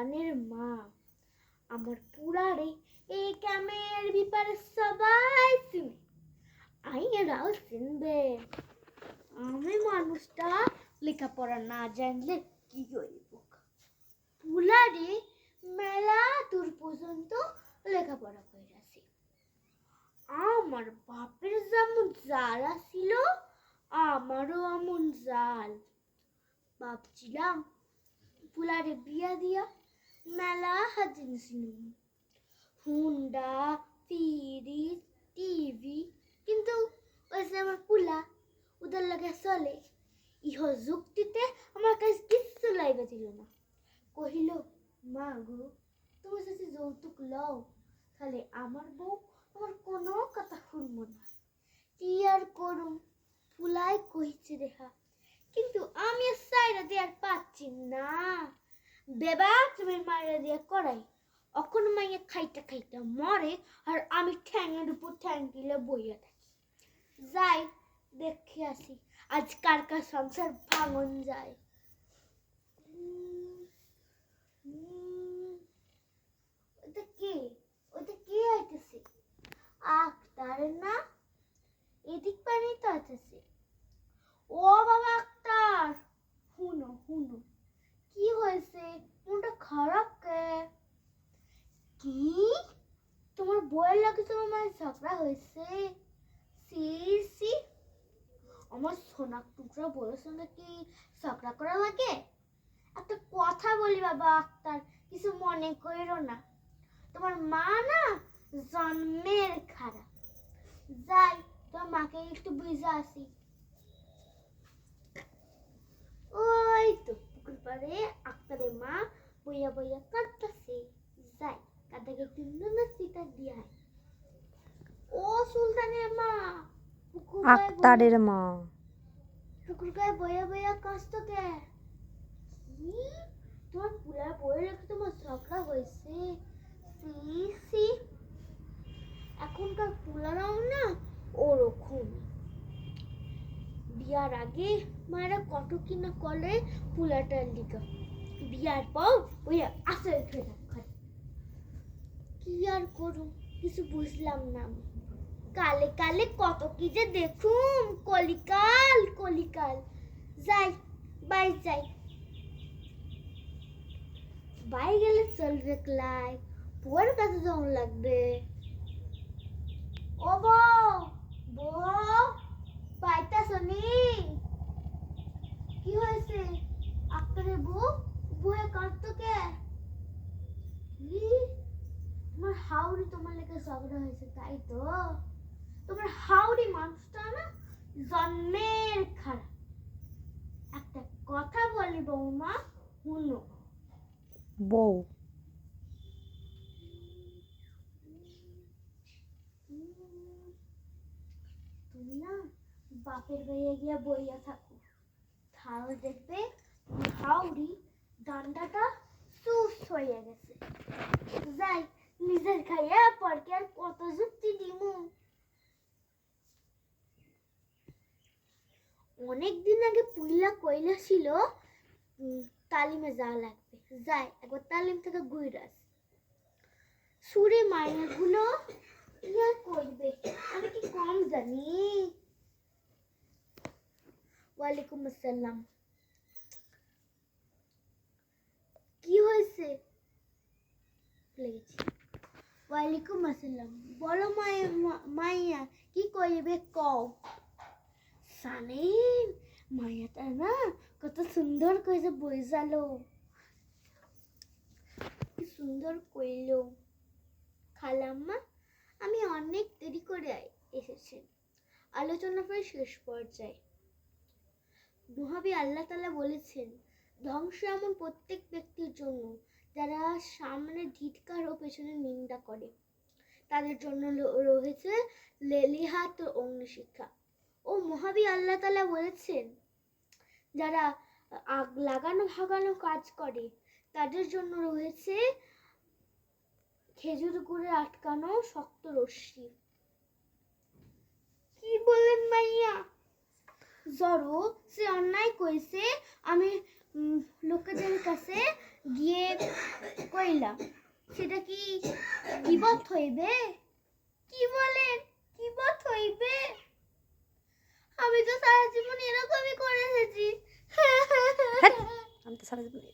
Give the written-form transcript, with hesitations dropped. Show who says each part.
Speaker 1: সুলতানের মা। আমার পুরারে এই ক্যামের ব্যাপারে সবাই চিনে, আইনারাও চিনবে। আমি মানুষটা লেখাপড়া না জানলে কি করব? পুলারে মেলা দূর পর্যন্ত লেখাপড়া করেছি। আমার বাপের যেমন জাল ছিল, আমারও এমন জাল। ভাবছিলাম পুলারে বিয়া দিয়া মেলা জিনিস নিব, হুন্ডা, ফ্রিজ, টিভি। কিন্তু ওই যে আমার পুলা, ওদের লাগে চলে। ইহ যুক্তিতে আমার কাছে কিচ্ছু লাইবে দিল না। কহিল, মা গো, তুমি যদি যৌতুক লও তাহলে আমার বউ আমার কোনো কথা শুনব না। কি আর করুম, পুলাই কইছে দেখা। কিন্তু আমি সাইরা দিয়ে আর পাচ্ছি না। বেবা তুমি মাইরা দিয়ে করাই, অখন মাইয়া খাইতে খাইতে মরে, আর আমি ঠ্যাঙের উপর ঠ্যাং দিলে বইয়া থাকি। যাই দেখে আসি আজ কার কার সংসার ভাঙন যায়। ওটা কে আইতেছে? আক্তারের না? এদিক পানি তো আইতেছে। ও বাবা আক্তার, হুনো হুনো, কি হয়েছে? মনটা খারাপ কে? কি তোমার বউয়ের লাগে তোমার মায়ের ঝগড়া হয়েছে? সি সি, আমার সোনার টুকরা বউয়ের সঙ্গে কি ঝগড়া করা লাগে? একটা কথা বলি বাবা আক্তার, কিছু মনে করো না। তোমার মা না জন্মের খারাপ। যাই তোমার মাকে একটু বুঝে আসি। ওই তো পুকুর পাড়ে আক্তারের মা বইয়া বইয়া কাঁদতেছে। যাই কাদাকে একটু নুনের সিটা দিয়ে আয়। ও সুলতানের মা,
Speaker 2: আক্তারের মা,
Speaker 1: পুকুর গায়ে বইয়া বইয়া কাঁদতো কে? কি তোমার পুলার বইয়ের একটু তোমার ঝগড়া হয়েছে? সি সি, এখনকার পুলারাও না ওরকম। বিয়ার আগে মায়েরা কত কিনা করে পুলাটার লিগা, বিয়ার পর ওইয়া আসল খেলা খায়। কি আর করুম, কিছু বুঝলাম না। কালে কালে কত কি যে দেখুম, কলিকাল কলিকাল। যাই বাই যাই, বাই গেলে চলবে ক্লাই, পুয়ার কাছে যাওয়া লাগবে। ও বউ, বউ পাইতাছনি? কি হয়েছে? আক্তারের বউ বউয়ে কাঁদতো কে? তোমার হাউরি তোমার লেগে ঝগড়া হয়েছে তাই তো? তোমার হাউরি মানুষটা না জন্মের খারাপ। একটা কথা বলি বৌমা, শুনো।
Speaker 2: বউ
Speaker 1: তুমি না বাপের বাড়ি গিয়া বইয়া থাকো, তাহলে দেখবে হাউরি ডান্ডাটা সুস হয়ে গেছে। যাই নিজের খাইয়া পরকে আর কত যুক্তি দিমু। অনেকদিন আগে পুইলা কইলা ছিল তালিমে যাওয়া লাগবে। যাই একবার তালিম থেকে ঘুরে আসি। সুরে মায়েরগুলো ইয়া করবে, আমি কি কম জানি? ওয়ালাইকুম আসসালাম। কি হয়েছে? ওয়ালাইকুম আসসালাম। বলো মাইয়া কি কইবে কও। জানেন মায়াটা না কত সুন্দর কইছে বইজালো, কি সুন্দর কইলো। খালাম্মা, আমি অনেক দেরি করে এসেছি। আলোচনা প্রায় শেষ পর্যায়ে। মহাবী আল্লাহ তাআলা বলেছেন, ধ্বংস এমন প্রত্যেক ব্যক্তির জন্য যারা সামনে ধিক্কার ও পেছনে নিন্দা করে। তাদের জন্য রয়েছে লেলিহাত ও অগ্নিশিক্ষা। ও মহাবী আল্লাহ তাআলা বলেছেন, যারা আগ লাগানো ভাগানো কাজ করে তাদের জন্য রয়েছে খেজুর গুড়ে আটকানো শক্ত রশ্মি। কি বলেন মাইয়া? জড়ো সে অন্যায় কইছে, আমি লোকেদের কাছে গিয়ে কইলাম সেটা কি গীবত হইবে? কি বলেন, গীবত হইবে? আমি তো সারা জীবন এরকমই করে এসেছি।
Speaker 2: হ্যাট, আমি তো সারা জীবন